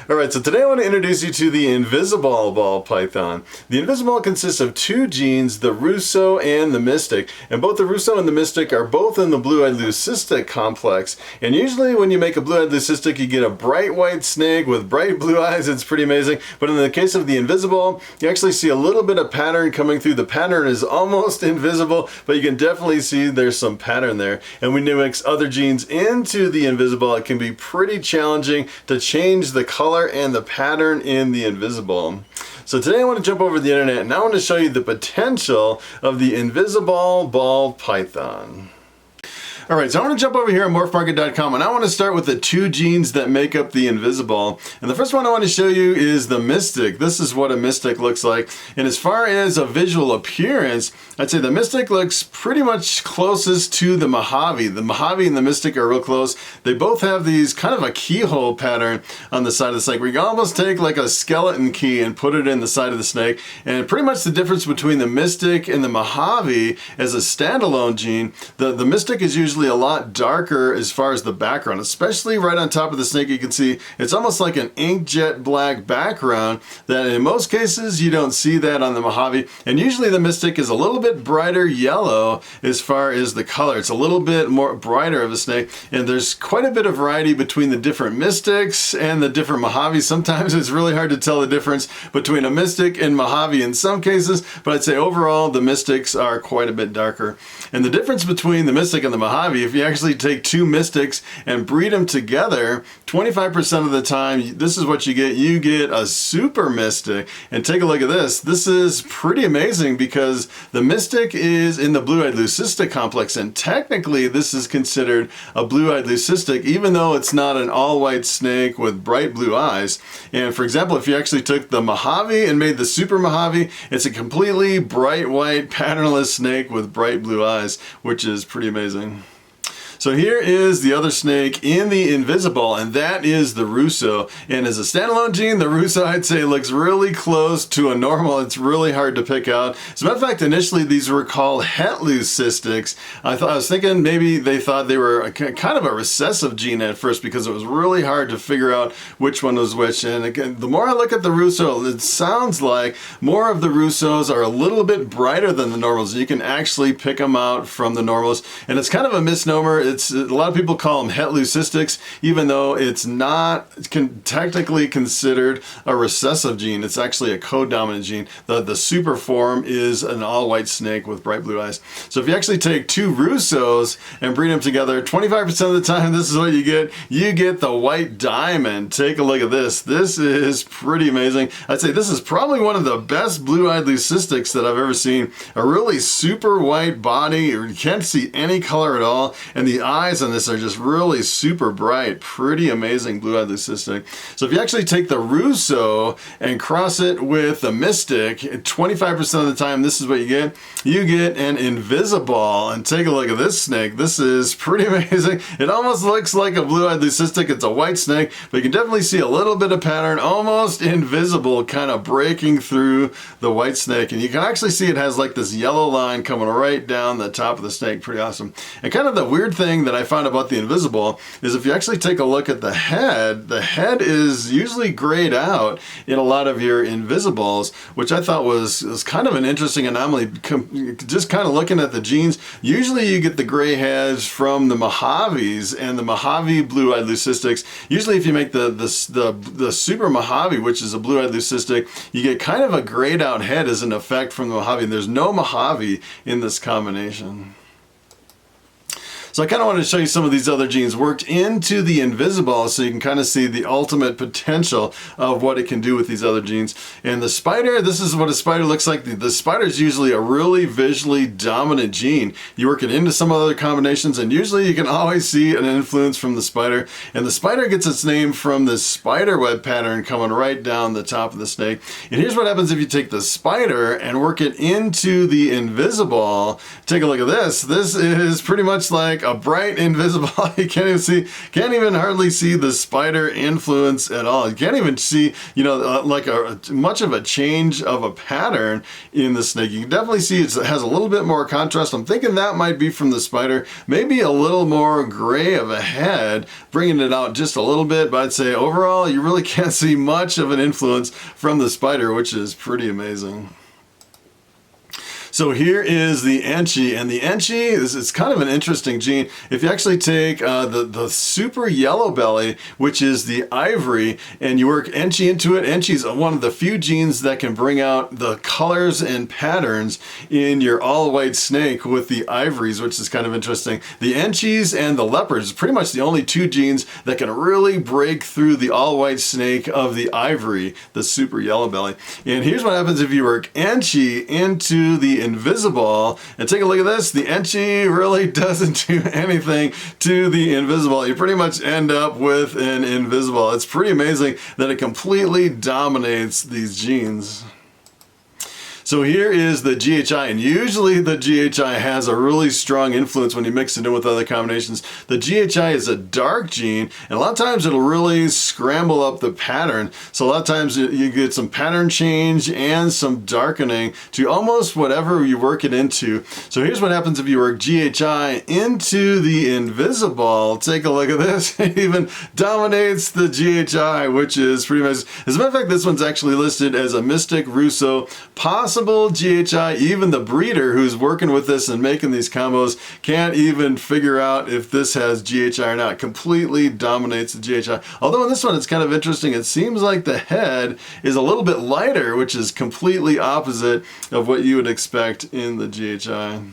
Alright, so today I want to introduce you to the Invisi-ball ball python. The Invisi-ball consists of two genes, the Russo and the Mystic, and both the Russo and the Mystic are both in the blue-eyed leucistic complex. And usually when you make a blue-eyed leucistic, you get a bright white snake with bright blue eyes. It's pretty amazing. But in the case of the Invisi-ball, you actually see a little bit of pattern coming through. The pattern is almost invisible, but you can definitely see there's some pattern there. And when you mix other genes into the Invisi-ball, it can be pretty challenging to change the color and the pattern in the Invisi-ball. So today I want to jump over the internet and I want to show you the potential of the Invisi-ball ball python. Alright, so I want to jump over here on Morphmarket.com and I want to start with the two genes that make up the Invisi-ball. And the first one I want to show you is the Mystic. This is what a Mystic looks like. And as far as a visual appearance, I'd say the Mystic looks pretty much closest to the Mojave. The Mojave and the Mystic are real close. They both have these kind of a keyhole pattern on the side of the snake where you can almost take like a skeleton key and put it in the side of the snake. And pretty much the difference between the Mystic and the Mojave as a standalone gene, the Mystic is usually a lot darker as far as the background, especially right on top of the snake. You can see it's almost like an inkjet black background that in most cases you don't see that on the Mojave. And usually the Mystic is a little bit brighter yellow as far as the color. It's a little bit more brighter of a snake, and there's quite a bit of variety between the different Mystics and the different Mojaves. Sometimes it's really hard to tell the difference between a Mystic and Mojave in some cases, but I'd say overall the Mystics are quite a bit darker. And the difference between the Mystic and the Mojave, if you actually take two Mystics and breed them together, 25% of the time, this is what you get. You get a super Mystic. And take a look at this. This is pretty amazing because the Mystic is in the blue-eyed leucistic complex, and technically this is considered a blue-eyed leucistic, even though it's not an all-white snake with bright blue eyes. And for example, if you actually took the Mojave and made the super Mojave, it's a completely bright white patternless snake with bright blue eyes, which is pretty amazing. So here is the other snake in the Invisi-ball, and that is the Russo. And as a standalone gene, the Russo, I'd say, looks really close to a normal. It's really hard to pick out. As a matter of fact, initially these were called het leucistics. I was thinking maybe they thought they were kind of a recessive gene at first because it was really hard to figure out which one was which. And again, the more I look at the Russo, it sounds like more of the Russos are a little bit brighter than the normals. You can actually pick them out from the normals, and it's kind of a misnomer. A lot of people call them het leucistics, even though it's not technically considered a recessive gene. It's actually a co-dominant gene. The super form is an all-white snake with bright blue eyes. So if you actually take two Russos and breed them together, 25% of the time, this is what you get. You get the white diamond. Take a look at this. This is pretty amazing. I'd say this is probably one of the best blue-eyed leucistics that I've ever seen. A really super white body. You can't see any color at all, and the eyes on this are just really super bright. Pretty amazing blue-eyed leucistic. So if you actually take the Russo and cross it with the Mystic, 25% of the time, this is what you get. You get an Invisi-ball. And take a look at this snake. This is pretty amazing. It almost looks like a blue-eyed leucistic. It's a white snake, but you can definitely see a little bit of pattern, almost invisible, kind of breaking through the white snake. And you can actually see it has like this yellow line coming right down the top of the snake. Pretty awesome. And kind of the weird thing that I found about the Invisi-ball is if you actually take a look at the head is usually grayed out in a lot of your Invisi-balls, which I thought was kind of an interesting anomaly. Just kind of looking at the genes, usually you get the gray heads from the Mojaves and the Mojave blue-eyed leucistics. Usually if you make the super Mojave, which is a blue-eyed leucistic, you get kind of a grayed out head as an effect from the Mojave. And there's no Mojave in this combination. So I kind of wanted to show you some of these other genes worked into the Invisi-ball so you can kind of see the ultimate potential of what it can do with these other genes. And the spider, this is what a spider looks like. The spider is usually a really visually dominant gene. You work it into some other combinations and usually you can always see an influence from the spider. And the spider gets its name from the spider web pattern coming right down the top of the snake. And here's what happens if you take the spider and work it into the Invisi-ball. Take a look at this. This is pretty much like a bright invisible. You can't even hardly see the spider influence at all. You can't even see, like much of a change of a pattern in the snake. You can definitely see it has a little bit more contrast. I'm thinking that might be from the spider, maybe a little more gray of a head, bringing it out just a little bit, but I'd say overall you really can't see much of an influence from the spider, which is pretty amazing. So here is the Enchi, and the Enchi is kind of an interesting gene. If you actually take the super yellow belly, which is the ivory, and you work Enchi into it, Enchi is one of the few genes that can bring out the colors and patterns in your all-white snake with the ivories, which is kind of interesting. The Enchis and the leopards are pretty much the only two genes that can really break through the all-white snake of the ivory, the super yellow belly. And here's what happens if you work Enchi into the Invisi-ball, and take a look at this. The Enchi really doesn't do anything to the Invisi-ball. You pretty much end up with an Invisi-ball. It's pretty amazing that it completely dominates these genes. So here is the DJI, and usually the DJI has a really strong influence when you mix it in with other combinations. The DJI is a dark gene, and a lot of times it'll really scramble up the pattern. So a lot of times you get some pattern change and some darkening to almost whatever you work it into. So here's what happens if you work DJI into the Invisi-ball. Take a look at this. It even dominates the DJI, which is pretty much, as a matter of fact, this one's actually listed as a Mystic Russo possible DJI. Even the breeder who's working with this and making these combos can't even figure out if this has DJI or not. Completely dominates the DJI. Although in this one it's kind of interesting. It seems like the head is a little bit lighter, which is completely opposite of what you would expect in the DJI.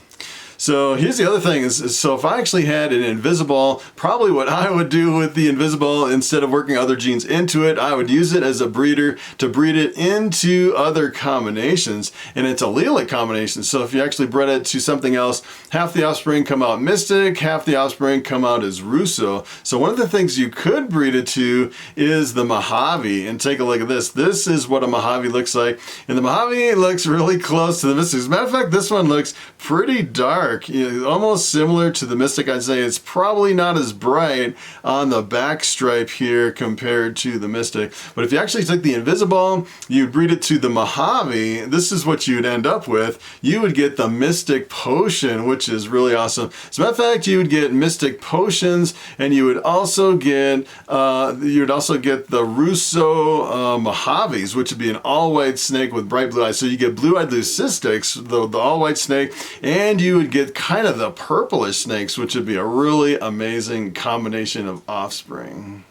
So here's the other thing is so if I actually had an Invisi-ball, probably what I would do with the Invisi-ball, instead of working other genes into it, I would use it as a breeder to breed it into other combinations, and it's allelic combinations. So if you actually bred it to something else, half the offspring come out Mystic, half the offspring come out as Russo. So one of the things you could breed it to is the Mojave, and take a look at this. This is what a Mojave looks like, and the Mojave looks really close to the Mystic. As a matter of fact, this one looks pretty dark. Almost similar to the Mystic. I'd say it's probably not as bright on the back stripe here compared to the Mystic. But if you actually took the Invisi-ball, you'd breed it to the Mojave, this is what you'd end up with. You would get the Mystic Potion, which is really awesome. As a matter of fact, you would get Mystic Potions, and you would also get the Russo Mojaves, which would be an all-white snake with bright blue eyes. So you get blue-eyed leucistics, the all-white snake, and you would get kind of the purplish snakes, which would be a really amazing combination of offspring.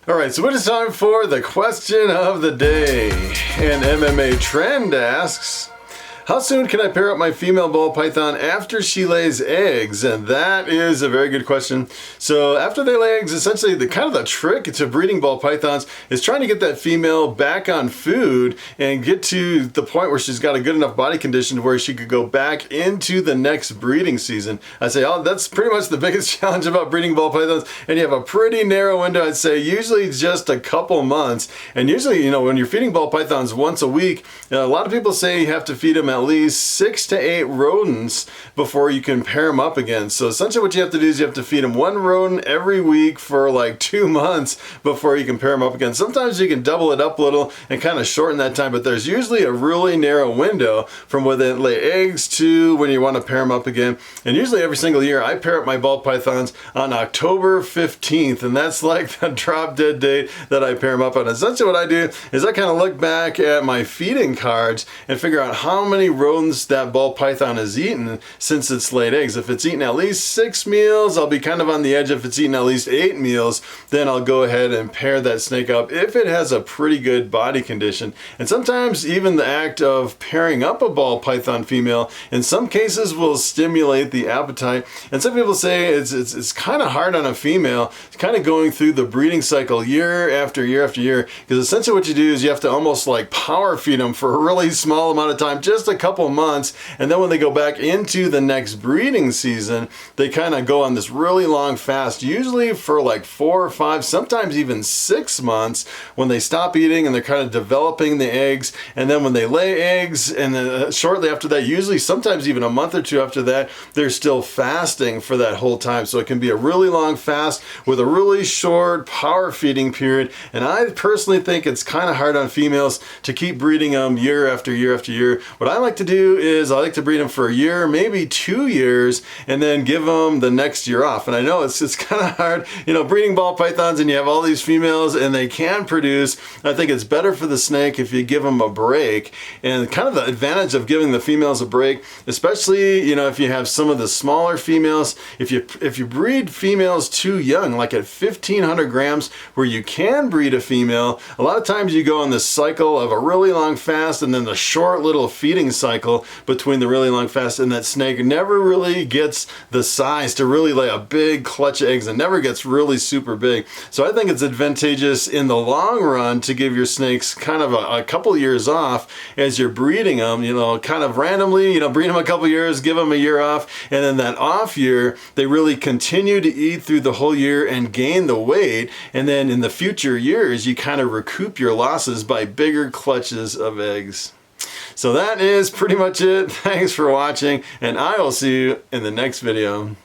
All right, so it is time for the question of the day. And MMA Trend asks, how soon can I pair up my female ball python after she lays eggs? And that is a very good question. So after they lay eggs, essentially the trick to breeding ball pythons is trying to get that female back on food and get to the point where she's got a good enough body condition where she could go back into the next breeding season. I'd say, that's pretty much the biggest challenge about breeding ball pythons, and you have a pretty narrow window. I'd say usually just a couple months. And usually, when you're feeding ball pythons once a week, a lot of people say you have to feed them at least 6 to 8 rodents before you can pair them up again. So essentially what you have to do is you have to feed them 1 rodent every week for like 2 months before you can pair them up again. Sometimes you can double it up a little and kind of shorten that time, but there's usually a really narrow window from when they lay eggs to when you want to pair them up again. And usually every single year I pair up my ball pythons on October 15th, and that's like the drop dead date that I pair them up on. Essentially what I do is I kind of look back at my feeding cards and figure out how many rodents that ball python has eaten since it's laid eggs. If it's eaten at least 6 meals, I'll be kind of on the edge. If it's eaten at least 8 meals, then I'll go ahead and pair that snake up if it has a pretty good body condition. And sometimes even the act of pairing up a ball python female in some cases will stimulate the appetite. And some people say it's kind of hard on a female. It's kind of going through the breeding cycle year after year after year, because essentially what you do is you have to almost like power feed them for a really small amount of time, just a a couple months, and then when they go back into the next breeding season, they kind of go on this really long fast, usually for like 4 or 5, sometimes even 6 months, when they stop eating and they're kind of developing the eggs. And then when they lay eggs, and then shortly after that, usually sometimes even a month or 2 after that, they're still fasting for that whole time. So it can be a really long fast with a really short power feeding period. And I personally think it's kind of hard on females to keep breeding them year after year after year. What I like to do is I like to breed them for a year, maybe 2 years, and then give them the next year off. And I know it's kind of hard, you know, breeding ball pythons, and you have all these females and they can produce. I think it's better for the snake if you give them a break. And kind of the advantage of giving the females a break, especially, you know, if you have some of the smaller females, if you breed females too young, like at 1,500 grams, where you can breed a female, a lot of times you go on this cycle of a really long fast and then the short little feeding cycle between the really long fast, and that snake never really gets the size to really lay a big clutch of eggs and never gets really super big. So I think it's advantageous in the long run to give your snakes kind of a couple years off as you're breeding them, you know, kind of randomly, you know, breed them a couple years, give them a year off, and then that off year, they really continue to eat through the whole year and gain the weight. And then in the future years, you kind of recoup your losses by bigger clutches of eggs. So that is pretty much it. Thanks for watching, and I will see you in the next video.